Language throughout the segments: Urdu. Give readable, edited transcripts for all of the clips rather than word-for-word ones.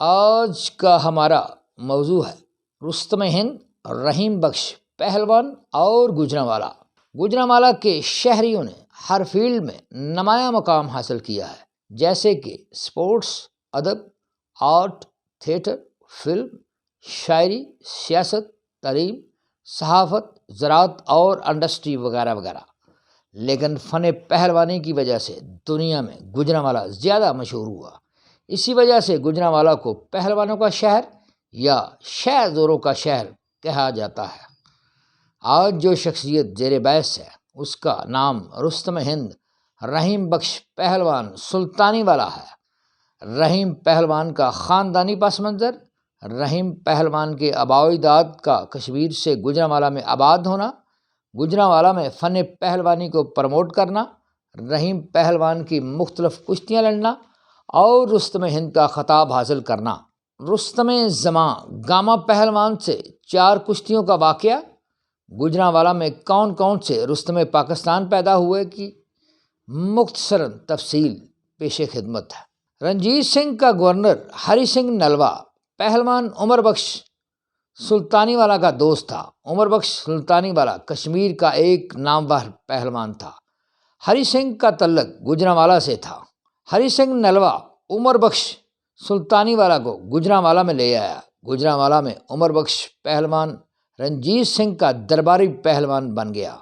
آج کا ہمارا موضوع ہے رستم ہند، رحیم بخش پہلوان اور گوجرانوالا۔ گوجرانوالا کے شہریوں نے ہر فیلڈ میں نمایاں مقام حاصل کیا ہے، جیسے کہ سپورٹس، ادب، آرٹ، تھیٹر، فلم، شاعری، سیاست، تعلیم، صحافت، زراعت اور انڈسٹری وغیرہ وغیرہ۔ لیکن فن پہلوانی کی وجہ سے دنیا میں گوجرانوالا زیادہ مشہور ہوا۔ اسی وجہ سے گوجرانوالا کو پہلوانوں کا شہر یا شہ زوروں کا شہر کہا جاتا ہے۔ آج جو شخصیت زیر بحث ہے اس کا نام رستم ہند رحیم بخش پہلوان سلطانی والا ہے۔ رحیم پہلوان کا خاندانی پس منظر، رحیم پہلوان کے آباء و اجداد کا کشمیر سے گوجرانوالا میں آباد ہونا، گوجرانوالا میں فن پہلوانی کو پروموٹ کرنا، رحیم پہلوان کی مختلف کشتیاں لڑنا اور رستم ہند کا خطاب حاصل کرنا۔ رستم زماں گاما پہلوان سے 4 کشتیوں کا واقعہ، گوجرانوالا میں کون کون سے رستم پاکستان پیدا ہوئے کی مختصراً تفصیل پیش خدمت ہے۔ رنجیت سنگھ کا گورنر ہری سنگھ نلوا پہلوان عمر بخش سلطانی والا کا دوست تھا۔ عمر بخش سلطانی والا کشمیر کا ایک نامور پہلوان تھا۔ ہری سنگھ کا تعلق گوجرانوالا سے تھا۔ ہری سنگھ نلوا عمر بخش سلطانی والا کو گوجرانوالا میں لے آیا۔ گوجرانوالا میں عمر بخش پہلوان رنجیت سنگھ کا درباری پہلوان بن گیا۔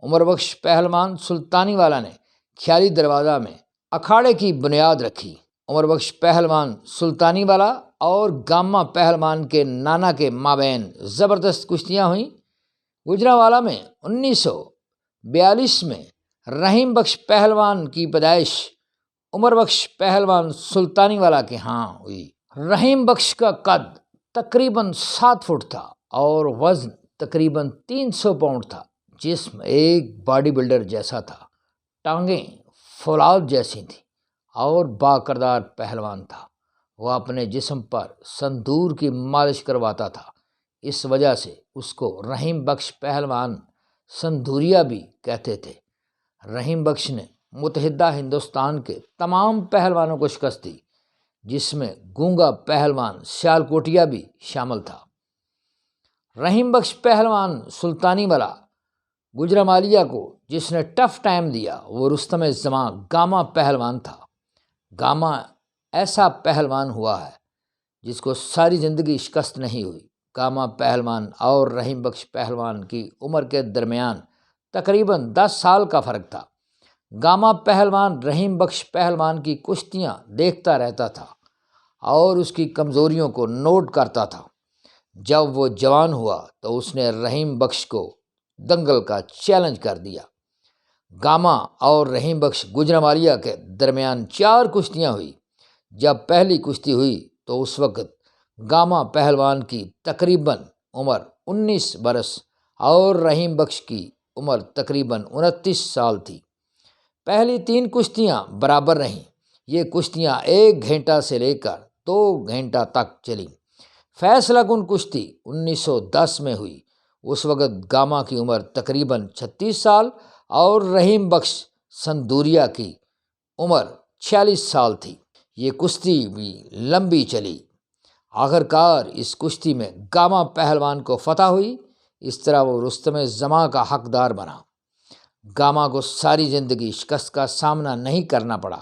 عمر بخش پہلوان سلطانی والا نے خیالی دروازہ میں اکھاڑے کی بنیاد رکھی۔ عمر بخش پہلوان سلطانی والا اور گاما پہلوان کے نانا کے مابین زبردست کشتیاں ہوئیں۔ گوجرانوالا میں 1942 میں رحیم بخش پہلوان کی پیدائش عمر بخش پہلوان سلطانی والا کے ہاں ہوئی۔ رحیم بخش کا قد تقریباً 7 فٹ تھا اور وزن تقریباً 300 پاؤنڈ تھا۔ جسم ایک باڈی بلڈر جیسا تھا، ٹانگیں فولاد جیسی تھیں اور باکردار پہلوان تھا۔ وہ اپنے جسم پر سندور کی مالش کرواتا تھا، اس وجہ سے اس کو رحیم بخش پہلوان سندوریا بھی کہتے تھے۔ رحیم بخش نے متحدہ ہندوستان کے تمام پہلوانوں کو شکست دی، جس میں گونگا پہلوان سیالکوٹیا بھی شامل تھا۔ رحیم بخش پہلوان سلطانی والا گوجرانوالیہ کو جس نے ٹف ٹائم دیا وہ رستم زماں گاما پہلوان تھا۔ گاما ایسا پہلوان ہوا ہے جس کو ساری زندگی شکست نہیں ہوئی۔ گاما پہلوان اور رحیم بخش پہلوان کی عمر کے درمیان تقریباً 10 سال کا فرق تھا۔ گاما پہلوان رحیم بخش پہلوان کی کشتیاں دیکھتا رہتا تھا اور اس کی کمزوریوں کو نوٹ کرتا تھا۔ جب وہ جوان ہوا تو اس نے رحیم بخش کو دنگل کا چیلنج کر دیا۔ گاما اور رحیم بخش گوجرانوالیہ کے درمیان 4 کشتیاں ہوئی۔ جب پہلی کشتی ہوئی تو اس وقت گاما پہلوان کی تقریباً عمر 19 برس اور رحیم بخش کی عمر تقریباً 29 سال تھی۔ پہلی 3 کشتیاں برابر رہیں۔ یہ کشتیاں 1 گھنٹہ سے لے کر 2 گھنٹہ تک چلیں۔ فیصلہ کن کشتی 1910 میں ہوئی۔ اس وقت گاما کی عمر تقریباً 36 سال اور رحیم بخش سندوریا کی عمر 46 سال تھی۔ یہ کشتی بھی لمبی چلی۔ آخرکار اس کشتی میں گاما پہلوان کو فتح ہوئی۔ اس طرح وہ رستم زماں کا حقدار بنا۔ گاما کو ساری زندگی شکست کا سامنا نہیں کرنا پڑا،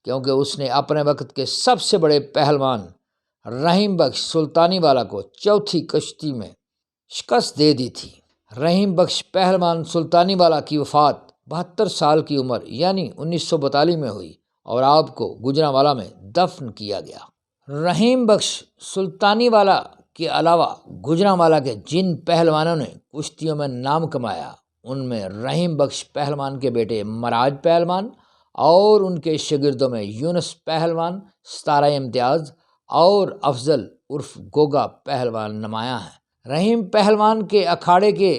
کیونکہ اس نے اپنے وقت کے سب سے بڑے پہلوان رحیم بخش سلطانی والا کو چوتھی کشتی میں شکست دے دی تھی۔ رحیم بخش پہلوان سلطانی والا کی وفات 72 سال کی عمر یعنی 1942 میں ہوئی اور آپ کو گوجرانوالا میں دفن کیا گیا۔ رحیم بخش سلطانی والا کے علاوہ گوجرانوالا کے جن پہلوانوں نے کشتیوں میں نام کمایا ان میں رحیم بخش پہلوان کے بیٹے مراج پہلوان اور ان کے شاگردوں میں یونس پہلوان، ستارہ امتیاز اور افضل عرف گوگا پہلوان نمایاں ہیں۔ رحیم پہلوان کے اکھاڑے کے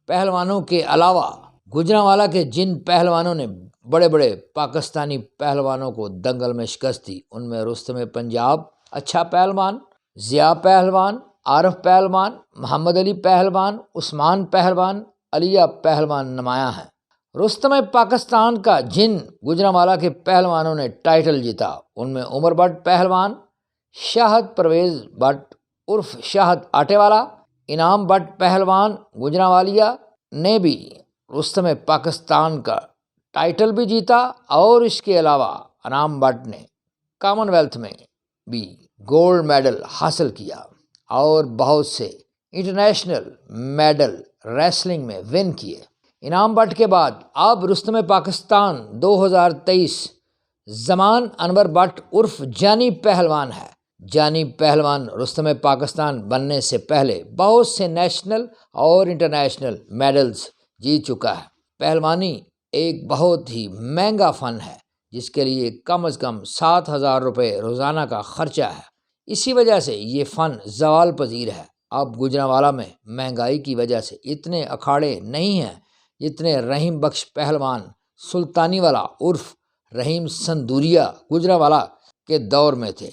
پہلوانوں کے علاوہ گوجرانوالا کے جن پہلوانوں نے بڑے بڑے پاکستانی پہلوانوں کو دنگل میں شکست دی ان میں رستم پنجاب اچھا پہلوان، ضیاء پہلوان، عارف پہلوان، محمد علی پہلوان، عثمان پہلوان، علیہ پہلوان نمایاں ہیں۔ رستم پاکستان کا جن گوجرانوالا کے پہلوانوں نے ٹائٹل جیتا ان میں عمر بٹ پہلوان، شاہد پرویز بٹ عرف شاہد آٹے والا، انعام بٹ پہلوان گجرانوالہ نے بھی رستم پاکستان کا ٹائٹل بھی جیتا، اور اس کے علاوہ انعام بٹ نے کامن ویلتھ میں بھی گولڈ میڈل حاصل کیا اور بہت سے انٹرنیشنل میڈل ریسلنگ میں ون کیے۔ انعام بٹ کے بعد اب رستم پاکستان 2023 زمان انور بٹ عرف جانی پہلوان ہے۔ جانی پہلوان رستم پاکستان بننے سے پہلے بہت سے نیشنل اور انٹرنیشنل میڈلز جیت چکا ہے۔ پہلوانی ایک بہت ہی مہنگا فن ہے جس کے لیے کم از کم 7,000 روپے روزانہ کا خرچہ ہے۔ اسی وجہ سے یہ فن زوال پذیر ہے۔ اب گجرانوالہ میں مہنگائی کی وجہ سے اتنے اکھاڑے نہیں ہیں جتنے رحیم بخش پہلوان سلطانی والا عرف رحیم سندوریا گجرانوالہ کے دور میں تھے۔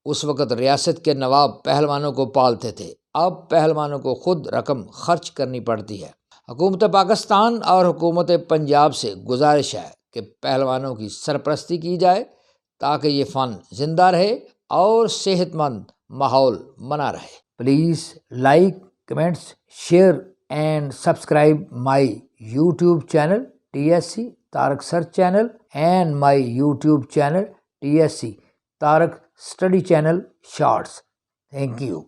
اس وقت ریاست کے نواب پہلوانوں کو پالتے تھے، اب پہلوانوں کو خود رقم خرچ کرنی پڑتی ہے۔ حکومت پاکستان اور حکومت پنجاب سے گزارش ہے کہ پہلوانوں کی سرپرستی کی جائے تاکہ یہ فن زندہ رہے اور صحت مند ماحول بنا رہے۔ Please like, comments, share and subscribe my YouTube channel TSC Tarak Search Channel and my YouTube channel TSC Tarak Study Channel Shorts. Thank you.